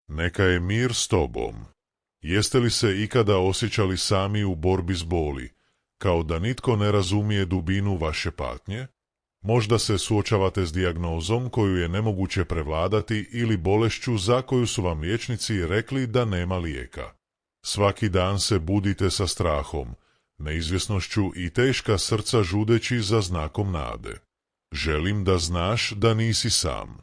Neka je mir s tobom. Jeste li se ikada osjećali sami u borbi s boli, kao da nitko ne razumije dubinu vaše patnje? Možda se suočavate s dijagnozom koju je nemoguće prevladati ili bolešću za koju su vam liječnici rekli da nema lijeka. Svaki dan se budite sa strahom, neizvjesnošću i teška srca žudeći za znakom nade. Želim da znaš da nisi sam.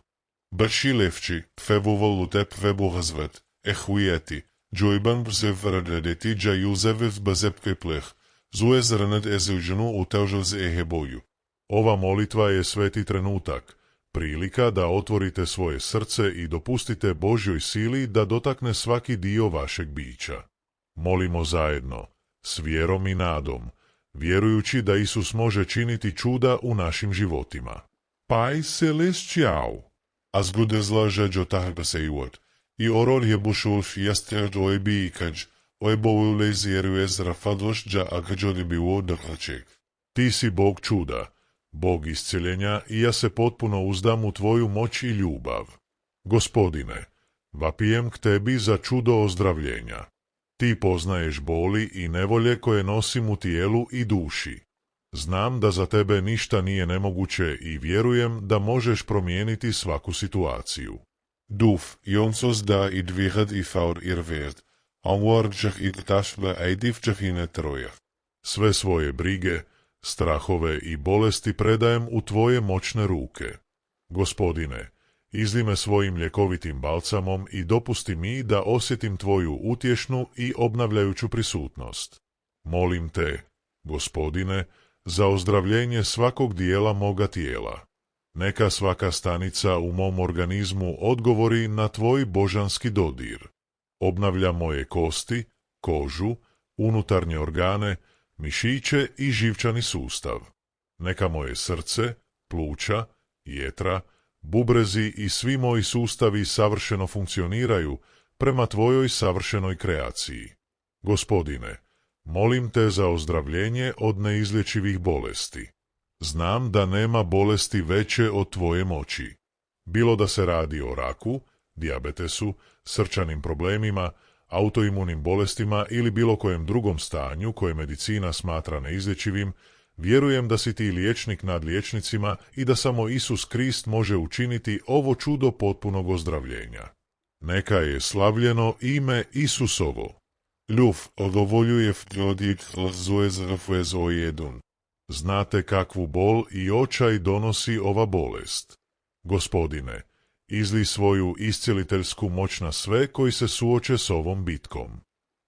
Brši levči, fevovol utep vebohazvet, ehujeti, džojban bzevradeti džajuzeviv bazepkepleh, zuez ranet ezuđenu uteuželz eheboju. Ova molitva je sveti trenutak, prilika da otvorite svoje srce i dopustite Božjoj sili da dotakne svaki dio vašeg bića. Molimo zajedno, s vjerom i nadom, vjerujući da Isus može činiti čuda u našim životima. Pai celestial, as gudezlaže džotahbaseiwot, i oror je bušulf jasterd oebi ikađ, oebovu lezjeru ezra fadloš dža agađodi bi uodrhaček. Ti si Bog čuda, Bog isceljenja i ja se potpuno uzdam u tvoju moć i ljubav. Gospodine, vapijem k tebi za čudo ozdravljenja. Ti poznaješ boli i nevolje koje nosim u tijelu i duši. Znam da za tebe ništa nije nemoguće i vjerujem da možeš promijeniti svaku situaciju. Duf, jonsos da i dvigat i faur irverd, anwardžah i tašba ejdivčah i netrojah. Sve svoje brige, strahove i bolesti predajem u tvoje moćne ruke. Gospodine, izli me svojim ljekovitim balcamom i dopusti mi da osjetim tvoju utješnu i obnavljajuću prisutnost. Molim te, Gospodine, za ozdravljenje svakog dijela moga tijela. Neka svaka stanica u mom organizmu odgovori na tvoj božanski dodir. Obnavlja moje kosti, kožu, unutarnje organe, mišiće i živčani sustav. Neka moje srce, pluća, jetra, bubrezi i svi moji sustavi savršeno funkcioniraju prema tvojoj savršenoj kreaciji. Gospodine, molim te za ozdravljenje od neizlječivih bolesti. Znam da nema bolesti veće od tvoje moći. Bilo da se radi o raku, dijabetesu, srčanim problemima, autoimunim bolestima ili bilo kojem drugom stanju koje medicina smatra neizlječivim, vjerujem da si ti liječnik nad liječnicima i da samo Isus Krist može učiniti ovo čudo potpunog ozdravljenja. Neka je slavljeno ime Isusovo. Ljuf odovoljuje vdjodjik jedun. Znate kakvu bol i očaj donosi ova bolest. Gospodine, izli svoju iscjeliteljsku moć na sve koji se suoče s ovom bitkom.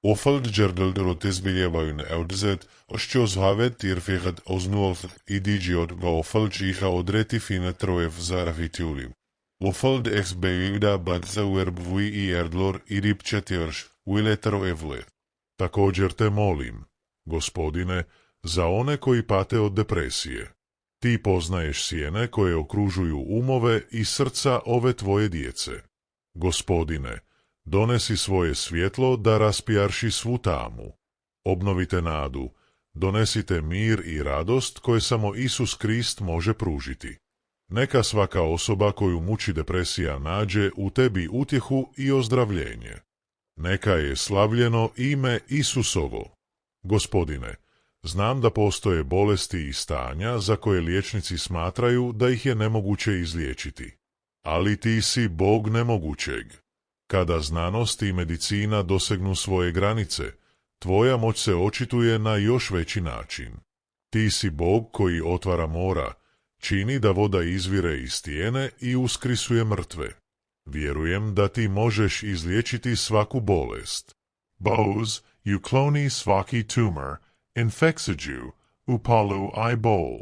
Ofald džerdeldrot izbiljevajun eudzet, ošćo zhavet tirfehat oznulth idiđiot ba ofald čiha odreti fine trojev zaravitjulim. Ofald ex bejuda badza uerbvuj i erdlor i ripčetjerš, uiletro evle. Također te molim, Gospodine, za one koji pate od depresije. Ti poznaješ sjene koje okružuju umove i srca ove tvoje djece. Gospodine, donesi svoje svjetlo da raspijarši svu tamu. Obnovite nadu, donesite mir i radost koje samo Isus Krist može pružiti. Neka svaka osoba koju muči depresija nađe u tebi utjehu i ozdravljenje. Neka je slavljeno ime Isusovo. Gospodine, znam da postoje bolesti i stanja za koje liječnici smatraju da ih je nemoguće izliječiti. Ali ti si Bog nemogućeg. Kada znanost i medicina dosegnu svoje granice, tvoja moć se očituje na još veći način. Ti si Bog koji otvara mora, čini da voda izvire iz stijene i uskrisuje mrtve. Vjerujem da ti možeš izliječiti svaku bolest. Boz, ukloni svaki tumor, infeksađu, upalu aj bol.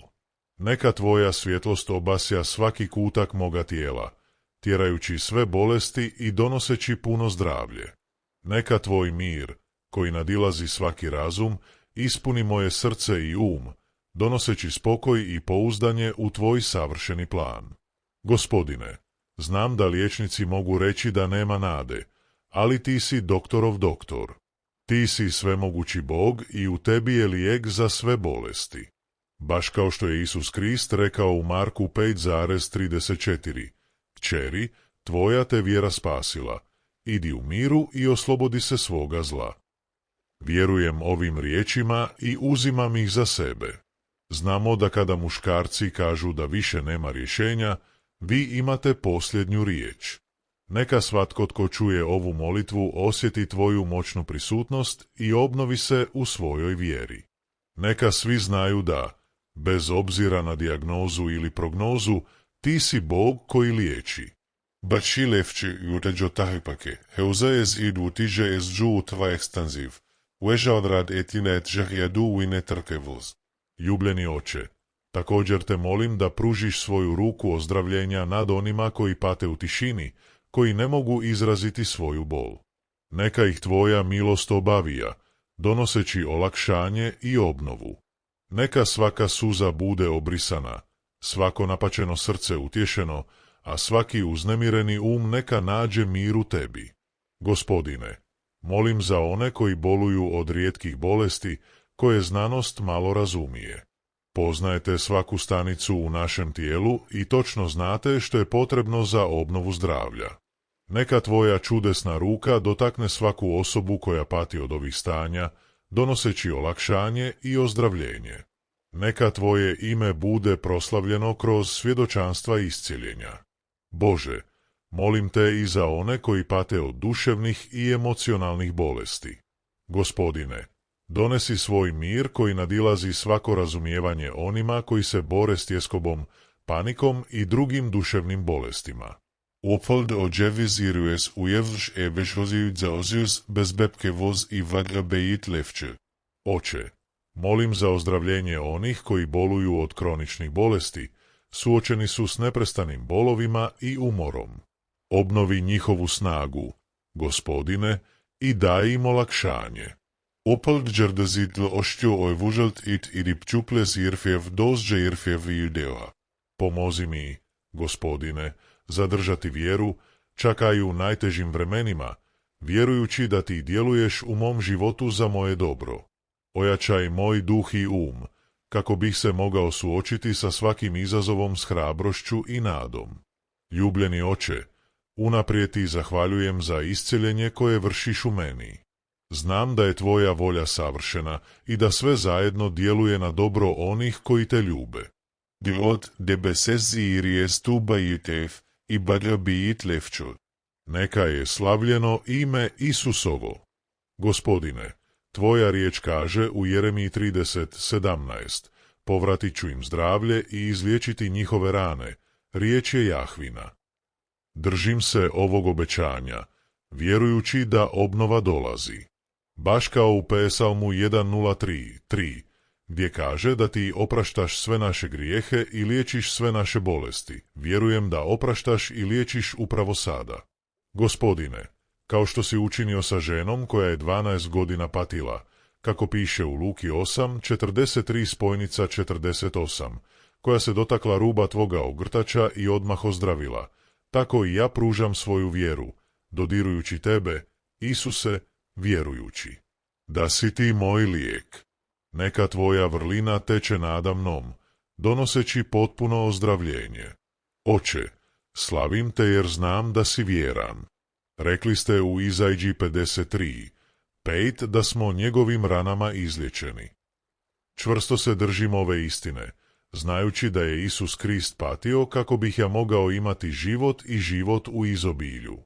Neka tvoja svjetlost obasja svaki kutak moga tijela, tjerajući sve bolesti i donoseći puno zdravlje. Neka tvoj mir, koji nadilazi svaki razum, ispuni moje srce i donoseći spokoj i pouzdanje u tvoj savršeni plan. Gospodine, znam da liječnici mogu reći da nema nade, ali ti si doktorov doktor. Ti si svemogući Bog i u tebi je lijek za sve bolesti. Baš kao što je Isus Krist rekao u Marku 5,34. Kćeri, tvoja te vjera spasila. idi u miru i oslobodi se svoga zla. Vjerujem ovim riječima i uzimam ih za sebe. Znamo da kada muškarci kažu da više nema rješenja, vi imate posljednju riječ. Neka svatko tko čuje ovu molitvu osjeti tvoju moćnu prisutnost i obnovi se u svojoj vjeri. Neka svi znaju da, bez obzira na dijagnozu ili prognozu, ti si Bog koji liječi. Baci levče juteđo tahipake, heuza ez idu tiže ez džu tva ekstanziv, ueža odrad etine et žahjadu uine trkevuz. Ljubljeni oče, također te molim da pružiš svoju ruku ozdravljenja nad onima koji pate u tišini, koji ne mogu izraziti svoju bol. Neka ih tvoja milost obavija, donoseći olakšanje i obnovu. Neka svaka suza bude obrisana, svako napačeno srce utješeno, a svaki uznemireni neka nađe mir u tebi. Gospodine, molim za one koji boluju od rijetkih bolesti, koje znanost malo razumije. Poznajete svaku stanicu u našem tijelu i točno znate što je potrebno za obnovu zdravlja. Neka tvoja čudesna ruka dotakne svaku osobu koja pati od ovih stanja, donoseći olakšanje i ozdravljenje. Neka tvoje ime bude proslavljeno kroz svjedočanstva iscjeljenja. Bože, molim te i za one koji pate od duševnih i emocionalnih bolesti. Gospodine, donesi svoj mir koji nadilazi svako razumijevanje onima koji se bore s tjeskobom, panikom i drugim duševnim bolestima. Opolde ođeviz irues ujevš vešrozijuć za ozius bez bepke voz i vadra bejit levče. Oče, molim za ozdravljenje onih koji boluju od kroničnih bolesti, suočeni su s neprestanim bolovima i umorom. Obnovi njihovu snagu, Gospodine, i daj im olakšanje. Opold džerdazitl oštjo ojvužalt it idi pčuples irfjev dozđe irfjev ildeva. Pomozi mi, Gospodine, zadržati vjeru, čak i u najtežim vremenima, vjerujući da ti djeluješ u mom životu za moje dobro. Ojačaj moj duh i kako bih se mogao suočiti sa svakim izazovom s hrabrošću i nadom. Ljubljeni oče, unaprijed ti zahvaljujem za isceljenje koje vršiš u meni. Znam da je tvoja volja savršena i da sve zajedno djeluje na dobro onih koji te ljube. Divot debesezi iries tu bajitev i badra bijit levčo. Neka je slavljeno ime Isusovo. Gospodine, tvoja riječ kaže u Jeremiji 30:17, povratit ću im zdravlje i izliječiti njihove rane, riječ je Jahvina. Držim se ovog obećanja, vjerujući da obnova dolazi. Baš kao u Psalmu 103:3, gdje kaže da ti opraštaš sve naše grijehe i liječiš sve naše bolesti. Vjerujem da opraštaš i liječiš upravo sada. Gospodine, kao što si učinio sa ženom koja je 12 godina patila, kako piše u Luki 8:43-48, koja se dotakla ruba tvoga ogrtača i odmah ozdravila, tako i ja pružam svoju vjeru, dodirujući tebe, Isuse, vjerujući. Da si ti moj lijek. Neka tvoja vrlina teče nada mnom, donoseći potpuno ozdravljenje. Oče, slavim te jer znam da si vjeran. Rekli ste u Izajđi 53:5 da smo njegovim ranama izliječeni. Čvrsto se držim ove istine, znajući da je Isus Krist patio kako bih ja mogao imati život i život u izobilju.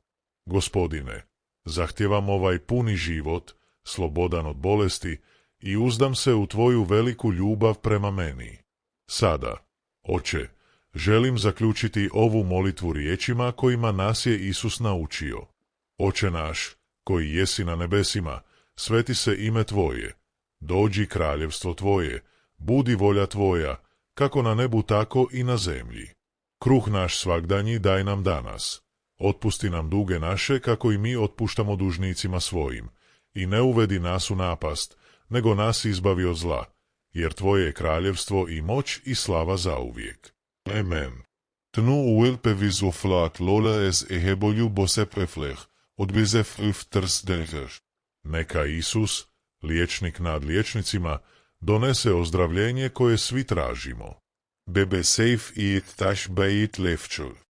Gospodine, zahtijevam ovaj puni život, slobodan od bolesti, i uzdam se u tvoju veliku ljubav prema meni. Sada, Oče, želim zaključiti ovu molitvu riječima kojima nas je Isus naučio. Oče naš, koji jesi na nebesima, sveti se ime tvoje, dođi kraljevstvo tvoje, budi volja tvoja, kako na nebu tako i na zemlji. Kruh naš svagdanji daj nam danas. Otpusti nam duge naše, kako i mi otpuštamo dužnicima svojim. I ne uvedi nas u napast, nego nas izbavi od zla, jer tvoje je kraljevstvo i moć i slava zauvijek. Amen. Tnu uil pevizu flat lola es ehebolju bose prefleh, odbizef üf trs delgeš. Neka Isus, liječnik nad liječnicima, donese ozdravljenje koje svi tražimo. Bebe seif i taš bejit levčur.